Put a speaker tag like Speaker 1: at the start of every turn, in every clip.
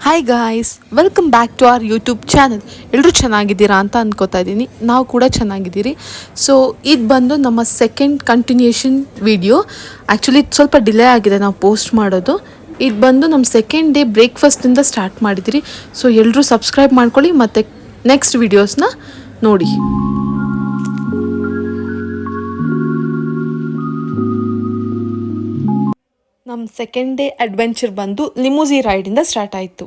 Speaker 1: Hi guys, welcome back to our YouTube channel. ಎಲ್ಲರೂ ಚೆನ್ನಾಗಿದ್ದೀರಾ ಅಂತ ಅಂದ್ಕೋತಾ ಇದ್ದೀನಿ. ನಾವು ಕೂಡ ಚೆನ್ನಾಗಿದ್ದೀರಿ. ಸೊ ಇದು ಬಂದು ನಮ್ಮ ಸೆಕೆಂಡ್ ಕಂಟಿನ್ಯೂಷನ್ ವಿಡಿಯೋ. ಆ್ಯಕ್ಚುಲಿ ಸ್ವಲ್ಪ ಡಿಲೇ ಆಗಿದೆ ನಾವು ಪೋಸ್ಟ್ ಮಾಡೋದು. ಇದು ಬಂದು ನಮ್ಮ ಸೆಕೆಂಡ್ ಡೇ ಬ್ರೇಕ್ಫಾಸ್ಟಿಂದ ಸ್ಟಾರ್ಟ್ ಮಾಡಿದ್ದೀರಿ. ಸೊ ಎಲ್ಲರೂ ಸಬ್ಸ್ಕ್ರೈಬ್ ಮಾಡ್ಕೊಳ್ಳಿ ಮತ್ತು ನೆಕ್ಸ್ಟ್ ವೀಡಿಯೋಸ್ನ ನೋಡಿ. ನಮ್ಮ ಸೆಕೆಂಡ್ ಡೇ ಅಡ್ವೆಂಚರ್ ಬಂದು ಲಿಮೂಸಿ ರೈಡಿಂದ ಸ್ಟಾರ್ಟ್ ಆಯಿತು.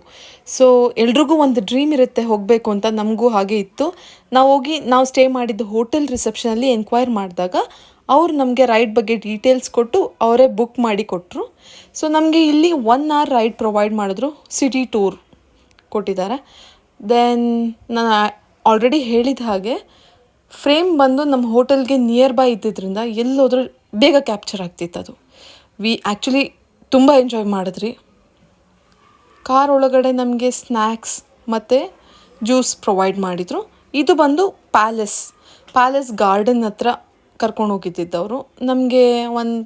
Speaker 1: ಸೊ ಎಲ್ರಿಗೂ ಒಂದು ಡ್ರೀಮ್ ಇರುತ್ತೆ ಹೋಗಬೇಕು ಅಂತ, ನಮಗೂ ಹಾಗೆ ಇತ್ತು. ನಾವು ಸ್ಟೇ ಮಾಡಿದ್ದು ಹೋಟೆಲ್ ರಿಸೆಪ್ಷನಲ್ಲಿ ಎನ್ಕ್ವೈರ್ ಮಾಡಿದಾಗ ಅವ್ರು ನಮಗೆ ರೈಡ್ ಬಗ್ಗೆ ಡೀಟೇಲ್ಸ್ ಕೊಟ್ಟು ಅವರೇ ಬುಕ್ ಮಾಡಿ ಕೊಟ್ಟರು. ಸೊ ನಮಗೆ ಇಲ್ಲಿ 1 hour ರೈಡ್ ಪ್ರೊವೈಡ್ ಮಾಡಿದ್ರು. ಸಿಟಿ ಟೂರ್ ಕೊಟ್ಟಿದ್ದಾರೆ. ದೆನ್ ನಾನು ಆಲ್ರೆಡಿ ಹೇಳಿದ ಹಾಗೆ ಫ್ರೇಮ್ ಬಂದು ನಮ್ಮ ಹೋಟೆಲ್ಗೆ ನಿಯರ್ ಬೈ ಇದ್ದಿದ್ದರಿಂದ ಎಲ್ಲೋದ್ರೂ ಬೇಗ ಕ್ಯಾಪ್ಚರ್ ಆಗ್ತಿತ್ತು. ಅದು ಆ್ಯಕ್ಚುಲಿ ತುಂಬ ಎಂಜಾಯ್ ಮಾಡಿದ್ರಿ. ಕಾರ್ ಒಳಗಡೆ ನಮಗೆ ಸ್ನ್ಯಾಕ್ಸ್ ಮತ್ತು ಜ್ಯೂಸ್ ಪ್ರೊವೈಡ್ ಮಾಡಿದರು. ಇದು ಬಂದು ಪ್ಯಾಲೇಸ್ ಗಾರ್ಡನ್ ಹತ್ರ ಕರ್ಕೊಂಡು ಹೋಗಿದ್ದಿದ್ದವರು. ನಮಗೆ ಒಂದು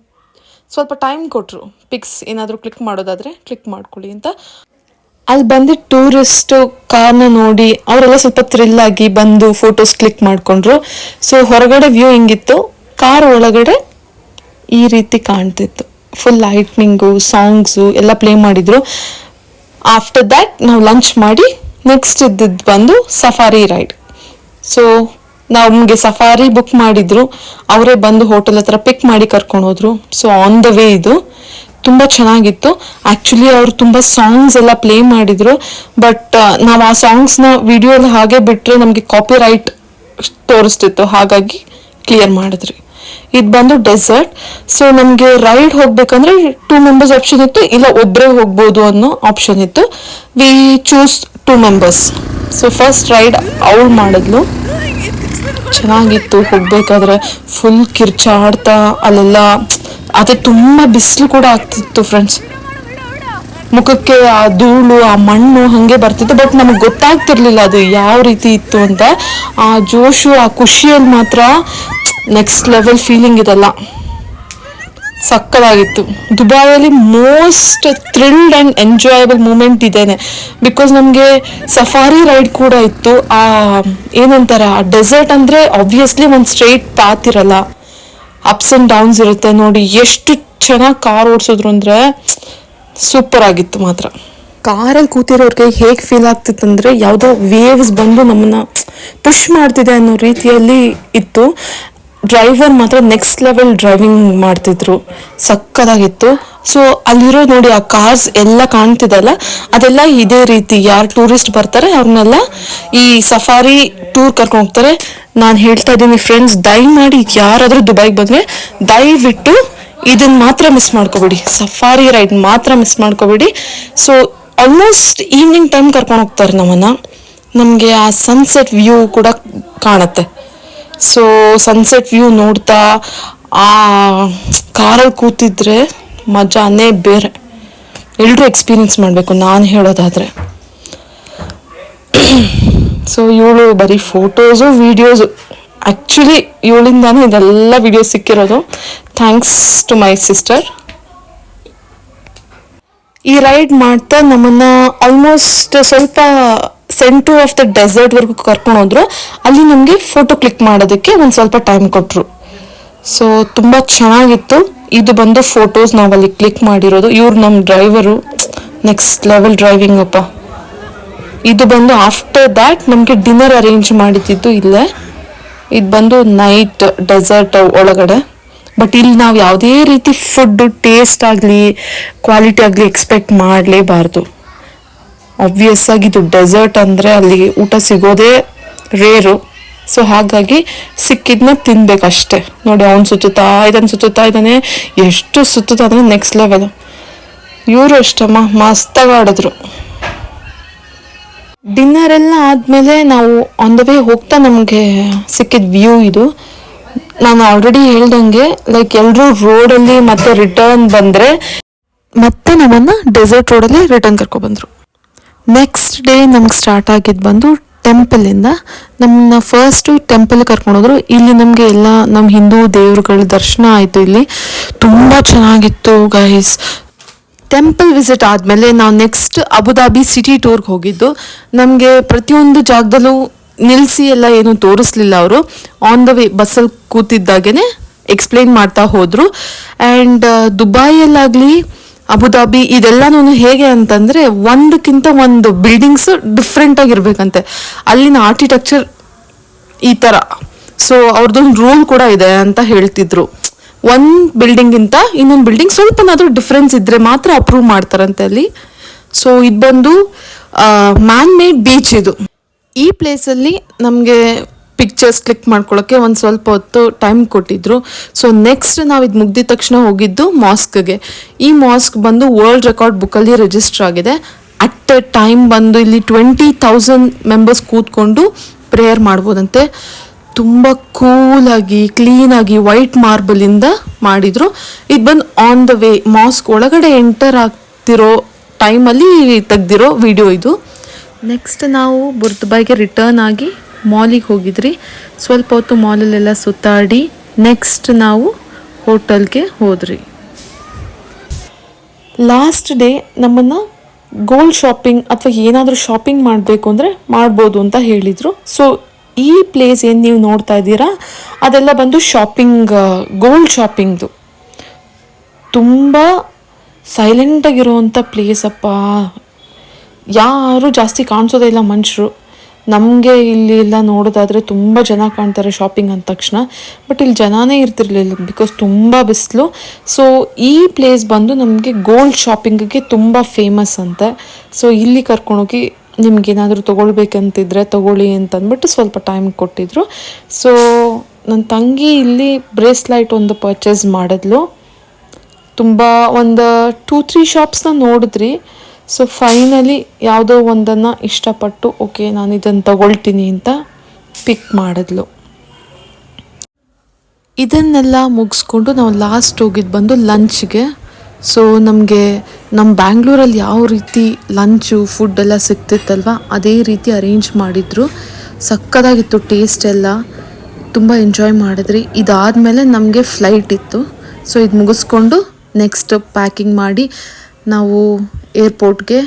Speaker 1: ಸ್ವಲ್ಪ ಟೈಮ್ ಕೊಟ್ಟರು, ಪಿಕ್ಸ್ ಏನಾದರೂ ಕ್ಲಿಕ್ ಮಾಡೋದಾದರೆ ಕ್ಲಿಕ್ ಮಾಡ್ಕೊಳ್ಳಿ ಅಂತ. ಅಲ್ಲಿ ಬಂದು ಟೂರಿಸ್ಟು ಕಾರ್ನ ನೋಡಿ ಅವರೆಲ್ಲ ಸ್ವಲ್ಪ ಥ್ರಿಲ್ಲಾಗಿ ಬಂದು ಫೋಟೋಸ್ ಕ್ಲಿಕ್ ಮಾಡಿಕೊಂಡ್ರು. ಸೊ ಹೊರಗಡೆ ವ್ಯೂ ಹಿಂಗಿತ್ತು, ಕಾರ್ ಒಳಗಡೆ ಈ ರೀತಿ ಕಾಣ್ತಿತ್ತು. ಫುಲ್ ಲೈಟ್ನಿಂಗು, ಸಾಂಗ್ಸು ಎಲ್ಲ ಪ್ಲೇ ಮಾಡಿದರು. ಆಫ್ಟರ್ ದ್ಯಾಟ್ ನಾವು ಲಂಚ್ ಮಾಡಿ ನೆಕ್ಸ್ಟ್ ಇದ್ದಿದ್ದು ಬಂದು ಸಫಾರಿ ರೈಡ್. ಸೊ ನಮಗೆ ಸಫಾರಿ ಬುಕ್ ಮಾಡಿದ್ರು, ಅವರೇ ಬಂದು ಹೋಟೆಲ್ ಹತ್ರ ಪಿಕ್ ಮಾಡಿ ಕರ್ಕೊಂಡು ಹೋದ್ರು. ಸೊ ಆನ್ ದ ವೇ ಇದು ತುಂಬ ಚೆನ್ನಾಗಿತ್ತು. ಆ್ಯಕ್ಚುಲಿ ಅವರು ತುಂಬ ಸಾಂಗ್ಸ್ ಎಲ್ಲ ಪ್ಲೇ ಮಾಡಿದರು. ಬಟ್ ನಾವು ಆ ಸಾಂಗ್ಸ್ನ ವಿಡಿಯೋಲಿ ಹಾಗೆ ಬಿಟ್ಟರೆ ನಮಗೆ ಕಾಪಿ ರೈಟ್ ತೋರಿಸ್ತಿತ್ತು, ಹಾಗಾಗಿ ಕ್ಲಿಯರ್ ಮಾಡಿದ್ರಿ. ಇದು ಬಂದು ಡೆಸರ್ಟ್. ಸೊ ನಮಗೆ ರೈಡ್ ಹೋಗ್ಬೇಕಂದ್ರೆ 2 members ಆಪ್ಷನ್ ಇತ್ತು, ಇಲ್ಲ ಒಬ್ಬರೇ ಹೋಗ್ಬೋದು ಅನ್ನೋ ಆಪ್ಷನ್ ಇತ್ತು. We choose 2 members. So first ride ಅವಳು ಮಾಡಿದ್ಲು. ಚೆನ್ನಾಗಿತ್ತು. ಹೋಗ್ಬೇಕಾದ್ರೆ ಫುಲ್ ಕಿರ್ಚಾಡ್ತಾ ಅಲ್ಲೆಲ್ಲ, ಅದೇ ತುಂಬ ಬಿಸಿಲು ಕೂಡ ಆಗ್ತಿತ್ತು ಫ್ರೆಂಡ್ಸ್. ಮುಖಕ್ಕೆ ಆ ಧೂಳು, ಆ ಮಣ್ಣು ಹಾಗೆ ಬರ್ತಿತ್ತು. ಬಟ್ ನಮಗೆ ಗೊತ್ತಾಗ್ತಿರ್ಲಿಲ್ಲ ಅದು ಯಾವ ರೀತಿ ಇತ್ತು ಅಂತ. ಆ ಜೋಶು, ಆ ಖುಷಿಯಲ್ಲಿ ಮಾತ್ರ ನೆಕ್ಸ್ಟ್ ಲೆವೆಲ್ ಫೀಲಿಂಗ್ ಇದೆಲ್ಲ ಸಕ್ಕದಾಗಿತ್ತು. ದುಬೈಯಲ್ಲಿ most thrilled and enjoyable moment ಇದೇನೆ. ಬಿಕಾಸ್ ನಮಗೆ ಸಫಾರಿ ರೈಡ್ ಕೂಡ ಇತ್ತು. ಏನಂತಾರೆ, ಆ ಡೆಸರ್ಟ್ ಅಂದರೆ ಆಬ್ವಿಯಸ್ಲಿ ಒಂದು ಸ್ಟ್ರೈಟ್ ಪಾತ್ ಇರಲ್ಲ, ಅಪ್ಸ್ ಆ್ಯಂಡ್ ಡೌನ್ಸ್ ಇರುತ್ತೆ. ನೋಡಿ ಎಷ್ಟು ಚೆನ್ನಾಗಿ ಕಾರ್ ಓಡಿಸಿದ್ರು ಅಂದರೆ ಸೂಪರ್ ಆಗಿತ್ತು ಮಾತ್ರ. ಕಾರಲ್ಲಿ ಕೂತಿರೋರಿಗೆ ಹೇಗೆ ಫೀಲ್ ಆಗ್ತಿತ್ತು ಅಂದರೆ ಯಾವುದೋ ವೇವ್ಸ್ ಬಂದು ನಮ್ಮನ್ನು ಪುಷ್ ಮಾಡ್ತಿದೆ ಅನ್ನೋ ರೀತಿಯಲ್ಲಿ ಇತ್ತು. ಡ್ರೈವರ್ ಮಾತ್ರ ನೆಕ್ಸ್ಟ್ ಲೆವೆಲ್ ಡ್ರೈವಿಂಗ್ ಮಾಡ್ತಿದ್ರು, ಸಕ್ಕದಾಗಿತ್ತು. ಸೊ ಅಲ್ಲಿರೋ ನೋಡಿ ಆ ಕಾರ್ಸ್ ಎಲ್ಲ ಕಾಣ್ತಿದಲ್ಲ, ಅದೆಲ್ಲ ಇದೇ ರೀತಿ ಯಾರು ಟೂರಿಸ್ಟ್ ಬರ್ತಾರೆ ಅವ್ರನ್ನೆಲ್ಲ ಈ ಸಫಾರಿ ಟೂರ್ ಕರ್ಕೊಂಡು ಹೋಗ್ತಾರೆ. ನಾನು ಹೇಳ್ತಾ ಇದ್ದೀನಿ ಫ್ರೆಂಡ್ಸ್, ದಯಮಾಡಿ ಯಾರಾದರೂ ದುಬೈಗೆ ಬಂದರೆ ದಯವಿಟ್ಟು ಇದನ್ನು ಮಾತ್ರ ಮಿಸ್ ಮಾಡ್ಕೋಬೇಡಿ, ಸಫಾರಿ ರೈಡ್ ಮಾತ್ರ ಮಿಸ್ ಮಾಡ್ಕೋಬೇಡಿ. ಸೊ ಆಲ್ಮೋಸ್ಟ್ ಈವ್ನಿಂಗ್ ಟೈಮ್ ಕರ್ಕೊಂಡು ಹೋಗ್ತಾರೆ ನಮಗೆ ಆ ಸನ್ಸೆಟ್ ವ್ಯೂ ಕೂಡ ಕಾಣುತ್ತೆ. ಸೊ ಸನ್ಸೆಟ್ ವ್ಯೂ ನೋಡ್ತಾ ಆ ಕಾರಲ್ಲಿ ಕೂತಿದ್ರೆ ಮಜಾನೇ ಬೇರೆ. ಎಲ್ಲರೂ ಎಕ್ಸ್ಪೀರಿಯನ್ಸ್ ಮಾಡಬೇಕು ನಾನು ಹೇಳೋದಾದರೆ. ಸೊ ಇವಳು ಬರೀ ಫೋಟೋಸು ವಿಡಿಯೋಸು, ಆ್ಯಕ್ಚುಲಿ ಇವಳಿಂದಾನೇ ಇದೆಲ್ಲ ವಿಡಿಯೋಸ್ ಸಿಕ್ಕಿರೋದು. Thanks to my sister. ಈ ರೈಡ್ ಮಾಡ್ತಾ ನಮ್ಮನ್ನು ಆಲ್ಮೋಸ್ಟ್ ಸ್ವಲ್ಪ ಸೆಂಟ್ರ್ ಆಫ್ ದ ಡೆಸರ್ಟ್ವರೆಗೂ ಕರ್ಕೊಂಡು ಹೋದ್ರು. ಅಲ್ಲಿ ನಮಗೆ ಫೋಟೋ ಕ್ಲಿಕ್ ಮಾಡೋದಕ್ಕೆ ಒಂದು ಸ್ವಲ್ಪ ಟೈಮ್ ಕೊಟ್ಟರು. ಸೊ ತುಂಬ ಚೆನ್ನಾಗಿತ್ತು. ಇದು ಬಂದು ಫೋಟೋಸ್ ನಾವಲ್ಲಿ ಕ್ಲಿಕ್ ಮಾಡಿರೋದು. ಇವ್ರು ನಮ್ಮ ಡ್ರೈವರು, ನೆಕ್ಸ್ಟ್ ಲೆವೆಲ್ ಡ್ರೈವಿಂಗ್ ಅಪ್ಪ. ಇದು ಬಂದು ಆಫ್ಟರ್ ದ್ಯಾಟ್ ನಮಗೆ ಡಿನ್ನರ್ ಅರೇಂಜ್ ಮಾಡಿದ್ದು ಇಲ್ಲೇ. ಇದು ಬಂದು ನೈಟ್ ಡೆಸರ್ಟ್ ಒಳಗಡೆ. ಬಟ್ ಇಲ್ಲಿ ನಾವು ಯಾವುದೇ ರೀತಿ ಫುಡ್ಡು ಟೇಸ್ಟ್ ಆಗಲಿ ಕ್ವಾಲಿಟಿ ಆಗಲಿ ಎಕ್ಸ್ಪೆಕ್ಟ್ ಮಾಡಲೇಬಾರ್ದು. ಆಬ್ವಿಯಸ್ ಆಗಿ ಇದು ಡೆಸರ್ಟ್ ಅಂದರೆ ಅಲ್ಲಿ ಊಟ ಸಿಗೋದೇ ರೇರು. ಸೊ ಹಾಗಾಗಿ ಸಿಕ್ಕಿದ್ನ ತಿನ್ಬೇಕಷ್ಟೆ. ನೋಡಿ ಅವ್ನು ಸುತ್ತುತ್ತಾ ಇದ್ದಾನೆ, ಎಷ್ಟು ಸುತ್ತುತ್ತಾ ಅಂದರೆ ನೆಕ್ಸ್ಟ್ ಲೆವೆಲ್. ಇವರು ಅಷ್ಟಮ್ಮ ಮಸ್ತಾಗಿ ಆಡಿದ್ರು. ಡಿನ್ನರ್ ಎಲ್ಲ ಆದಮೇಲೆ ನಾವು ಆನ್ ದ ವೇ ಹೋಗ್ತಾ ನಮಗೆ ಸಿಕ್ಕಿದ ವ್ಯೂ ಇದು. ನಾನು ಆಲ್ರೆಡಿ ಹೇಳ್ದಂಗೆ ಲೈಕ್ ಎಲ್ಲರೂ ರೋಡಲ್ಲಿ ಮತ್ತೆ ರಿಟರ್ನ್ ಬಂದರೆ ಮತ್ತೆ ನಮ್ಮನ್ನು ಡೆಸರ್ಟ್ ರೋಡಲ್ಲಿ ರಿಟರ್ನ್ ಕರ್ಕೊಬಂದರು. ನೆಕ್ಸ್ಟ್ ಡೇ ನಮ್ಗೆ ಸ್ಟಾರ್ಟ್ ಆಗಿದ್ದು ಬಂದು ಟೆಂಪಲಿಂದ. ನಮ್ಮನ್ನ ಫಸ್ಟು ಟೆಂಪಲ್ ಕರ್ಕೊಂಡೋದ್ರು. ಇಲ್ಲಿ ನಮಗೆ ಎಲ್ಲ ನಮ್ಮ ಹಿಂದೂ ದೇವ್ರುಗಳ ದರ್ಶನ ಆಯಿತು. ಇಲ್ಲಿ ತುಂಬ ಚೆನ್ನಾಗಿತ್ತು ಗೈಸ್. ಟೆಂಪಲ್ ವಿಸಿಟ್ ಆದಮೇಲೆ ನಾವು ನೆಕ್ಸ್ಟ್ ಅಬುದಾಬಿ ಸಿಟಿ ಟೂರ್ಗೆ ಹೋಗಿದ್ದು. ನಮಗೆ ಪ್ರತಿಯೊಂದು ಜಾಗದಲ್ಲೂ ನಿಲ್ಲಿಸಿ ಎಲ್ಲ ಏನು ತೋರಿಸ್ಲಿಲ್ಲ ಅವರು. ಆನ್ ದ ವೇ ಬಸ್ಸಲ್ಲಿ ಕೂತಿದ್ದಾಗೇ ಎಕ್ಸ್ಪ್ಲೈನ್ ಮಾಡ್ತಾ ಹೋದರು. ಆ್ಯಂಡ್ ದುಬೈಯಲ್ಲಾಗಲಿ ಅಬುದಾಬಿ ಇದೆಲ್ಲನೂ ಹೇಗೆ ಅಂತಂದರೆ ಒಂದಕ್ಕಿಂತ ಒಂದು ಬಿಲ್ಡಿಂಗ್ಸು ಡಿಫ್ರೆಂಟಾಗಿರ್ಬೇಕಂತೆ. ಅಲ್ಲಿನ ಆರ್ಕಿಟೆಕ್ಚರ್ ಈ ಥರ. ಸೊ ಅವ್ರದ್ದೊಂದು ರೂಲ್ ಕೂಡ ಇದೆ ಅಂತ ಹೇಳ್ತಿದ್ರು. ಒಂದು ಬಿಲ್ಡಿಂಗಿಂತ ಇನ್ನೊಂದು ಬಿಲ್ಡಿಂಗ್ ಸ್ವಲ್ಪನಾದರೂ ಡಿಫ್ರೆನ್ಸ್ ಇದ್ದರೆ ಮಾತ್ರ ಅಪ್ರೂವ್ ಮಾಡ್ತಾರಂತೆ ಅಲ್ಲಿ. ಸೊ ಇದು ಬಂದು ಮ್ಯಾನ್ ಮೇಡ್ ಬೀಚ್ ಇದು. ಈ ಪ್ಲೇಸಲ್ಲಿ ನಮಗೆ ಪಿಕ್ಚರ್ಸ್ ಕ್ಲಿಕ್ ಮಾಡ್ಕೊಳ್ಳೋಕ್ಕೆ ಒಂದು ಸ್ವಲ್ಪ ಹೊತ್ತು ಟೈಮ್ ಕೊಟ್ಟಿದ್ರು. ಸೊ ನೆಕ್ಸ್ಟ್ ನಾವು ಇದು ಮುಗ್ದಿದ ತಕ್ಷಣ ಹೋಗಿದ್ದು ಮಾಸ್ಕ್ಗೆ. ಈ ಮಾಸ್ಕ್ ಬಂದು ವರ್ಲ್ಡ್ ರೆಕಾರ್ಡ್ ಬುಕ್ಕಲ್ಲಿ ರಿಜಿಸ್ಟರ್ ಆಗಿದೆ. ಅಟ್ ಎ ಟೈಮ್ ಬಂದು ಇಲ್ಲಿ 20,000 ಮೆಂಬರ್ಸ್ ಕೂತ್ಕೊಂಡು ಪ್ರೇಯರ್ ಮಾಡ್ಬೋದಂತೆ. ತುಂಬ ಕೂಲಾಗಿ ಕ್ಲೀನಾಗಿ ವೈಟ್ ಮಾರ್ಬಲಿಂದ ಮಾಡಿದರು. ಇದು ಬಂದು ಆನ್ ದ ವೇ ಮಾಸ್ಕ್ ಒಳಗಡೆ ಎಂಟರ್ ಆಗ್ತಿರೋ ಟೈಮಲ್ಲಿ ತೆಗ್ದಿರೋ ವಿಡಿಯೋ ಇದು. ನೆಕ್ಸ್ಟ್ ನಾವು ಬುರ್ದುಬಾಯ್ಗೆ ರಿಟರ್ನ್ ಆಗಿ ಮಾಲಿಗೆ ಹೋಗಿದ್ರಿ. ಸ್ವಲ್ಪ ಹೊತ್ತು ಮಾಲಲ್ಲೆಲ್ಲ ಸುತ್ತಾಡಿ ನೆಕ್ಸ್ಟ್ ನಾವು ಹೋಟೆಲ್ಗೆ ಹೋದ್ರಿ. ಲಾಸ್ಟ್ ಡೇ ನಮ್ಮನ್ನು ಗೋಲ್ಡ್ ಶಾಪಿಂಗ್ ಅಥವಾ ಏನಾದರೂ ಶಾಪಿಂಗ್ ಮಾಡಬೇಕು ಅಂದರೆ ಮಾಡ್ಬೋದು ಅಂತ ಹೇಳಿದರು. ಸೊ ಈ ಪ್ಲೇಸ್ ಏನು ನೀವು ನೋಡ್ತಾ ಇದ್ದೀರಾ ಅದೆಲ್ಲ ಬಂದು ಶಾಪಿಂಗ್, ಗೋಲ್ಡ್ ಶಾಪಿಂಗ್ದು. ತುಂಬ ಸೈಲೆಂಟಾಗಿರೋವಂಥ ಪ್ಲೇಸಪ್ಪ. ಯಾರು ಜಾಸ್ತಿ ಕಾಣಿಸೋದೇ ಇಲ್ಲ ಮನುಷ್ಯರು. ನಮಗೆ ಇಲ್ಲಿ ಎಲ್ಲ ನೋಡೋದಾದರೆ ತುಂಬ ಜನ ಕಾಣ್ತಾರೆ ಶಾಪಿಂಗ್ ಅಂದ ತಕ್ಷಣ. ಬಟ್ ಇಲ್ಲಿ ಜನನೇ ಇರ್ತಿರ್ಲಿಲ್ಲ ಬಿಕಾಸ್ ತುಂಬ ಬಿಸಿಲು. ಸೊ ಈ ಪ್ಲೇಸ್ ಬಂದು ನಮಗೆ ಗೋಲ್ಡ್ ಶಾಪಿಂಗಿಗೆ ತುಂಬ ಫೇಮಸ್ ಅಂತೆ. ಸೊ ಇಲ್ಲಿ ಕರ್ಕೊಂಡೋಗಿ ನಿಮ್ಗೇನಾದರೂ ತೊಗೊಳ್ಬೇಕಂತಿದ್ರೆ ತೊಗೊಳ್ಳಿ ಅಂತಂದ್ಬಿಟ್ಟು ಸ್ವಲ್ಪ ಟೈಮ್ ಕೊಟ್ಟಿದ್ರು. ಸೊ ನನ್ನ ತಂಗಿ ಇಲ್ಲಿ ಬ್ರೇಸ್ಲೈಟ್ ಒಂದು ಪರ್ಚೇಸ್ ಮಾಡಿದ್ಲು. ತುಂಬ ಒಂದು 2-3 ಶಾಪ್ಸ್ನ ನೋಡಿದ್ರಿ. ಸೊ ಫೈನಲಿ ಯಾವುದೋ ಒಂದನ್ನು ಇಷ್ಟಪಟ್ಟು ಓಕೆ ನಾನು ಇದನ್ನು ತಗೊಳ್ತೀನಿ ಅಂತ ಪಿಕ್ ಮಾಡಿದ್ಲು. ಇದನ್ನೆಲ್ಲ ಮುಗಿಸ್ಕೊಂಡು ನಾವು ಲಾಸ್ಟ್ ಹೋಗಿದ್ದು ಬಂದು ಲಂಚ್ಗೆ. ಸೊ ನಮಗೆ ನಮ್ಮ ಬ್ಯಾಂಗ್ಳೂರಲ್ಲಿ ಯಾವ ರೀತಿ ಲಂಚು ಫುಡ್ ಎಲ್ಲ ಸಿಗ್ತಿತ್ತಲ್ವ ಅದೇ ರೀತಿ ಅರೇಂಜ್ ಮಾಡಿದರು. ಸಕ್ಕತ್ತಾಗಿತ್ತು ಟೇಸ್ಟ್ ಎಲ್ಲ. ತುಂಬ ಎಂಜಾಯ್ ಮಾಡಿದ್ರಿ. ಇದಾದಮೇಲೆ ನಮಗೆ ಫ್ಲೈಟ್ ಇತ್ತು. ಸೊ ಇದು ಮುಗಿಸ್ಕೊಂಡು ನೆಕ್ಸ್ಟ್ ಪ್ಯಾಕಿಂಗ್ ಮಾಡಿ ನಾವು ಏರ್ಪೋರ್ಟ್ಗೆ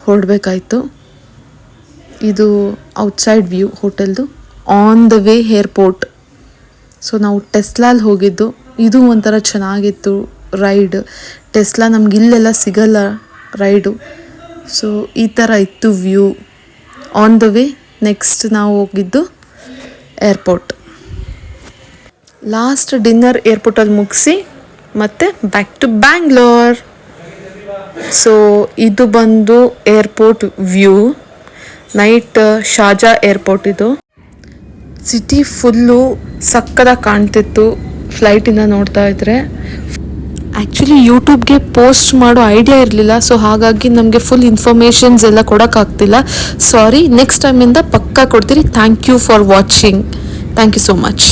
Speaker 1: ಹೊರಡಬೇಕಾಯ್ತು. ಇದು ಔಟ್ಸೈಡ್ ವ್ಯೂ ಹೋಟೆಲ್ದು. On the way airport. So ನಾವು ಟೆಸ್ಲಾಲ್ಲಿ ಹೋಗಿದ್ದು. ಇದು ಒಂಥರ ಚೆನ್ನಾಗಿತ್ತು ರೈಡ್. ಟೆಸ್ಲಾ ನಮ್ಗೆ ಇಲ್ಲೆಲ್ಲ ಸಿಗಲ್ಲ ರೈಡು. ಸೊ ಈ ಥರ ಇತ್ತು view. On the way next ನಾವು ಹೋಗಿದ್ದು ಏರ್ಪೋರ್ಟ್. ಲಾಸ್ಟ್ ಡಿನ್ನರ್ ಏರ್ಪೋರ್ಟಲ್ಲಿ ಮುಗಿಸಿ ಮತ್ತೆ ಬ್ಯಾಕ್ ಟು ಬ್ಯಾಂಗ್ಳೂರ್. ಸೊ ಇದು ಬಂದು airport view. Night Sharjah airport ಇದು. ಸಿಟಿ ಫುಲ್ಲು ಸಕ್ಕದಾಗಿ ಕಾಣ್ತಿತ್ತು ಫ್ಲೈಟಿಂದ ನೋಡ್ತಾ ಇದ್ರೆ. ಆ್ಯಕ್ಚುಲಿ ಯೂಟ್ಯೂಬ್ಗೆ ಪೋಸ್ಟ್ ಮಾಡೋ ಐಡಿಯಾ ಇರಲಿಲ್ಲ. ಸೊ ಹಾಗಾಗಿ ನಮಗೆ ಫುಲ್ ಇನ್ಫಾರ್ಮೇಷನ್ಸ್ ಎಲ್ಲ ಕೊಡೋಕ್ಕಾಗ್ತಿಲ್ಲ. ಸಾರಿ, ನೆಕ್ಸ್ಟ್ ಟೈಮಿಂದ ಪಕ್ಕಾ ಕೊಡ್ತೀರಿ. Thank you for watching. Thank you so much.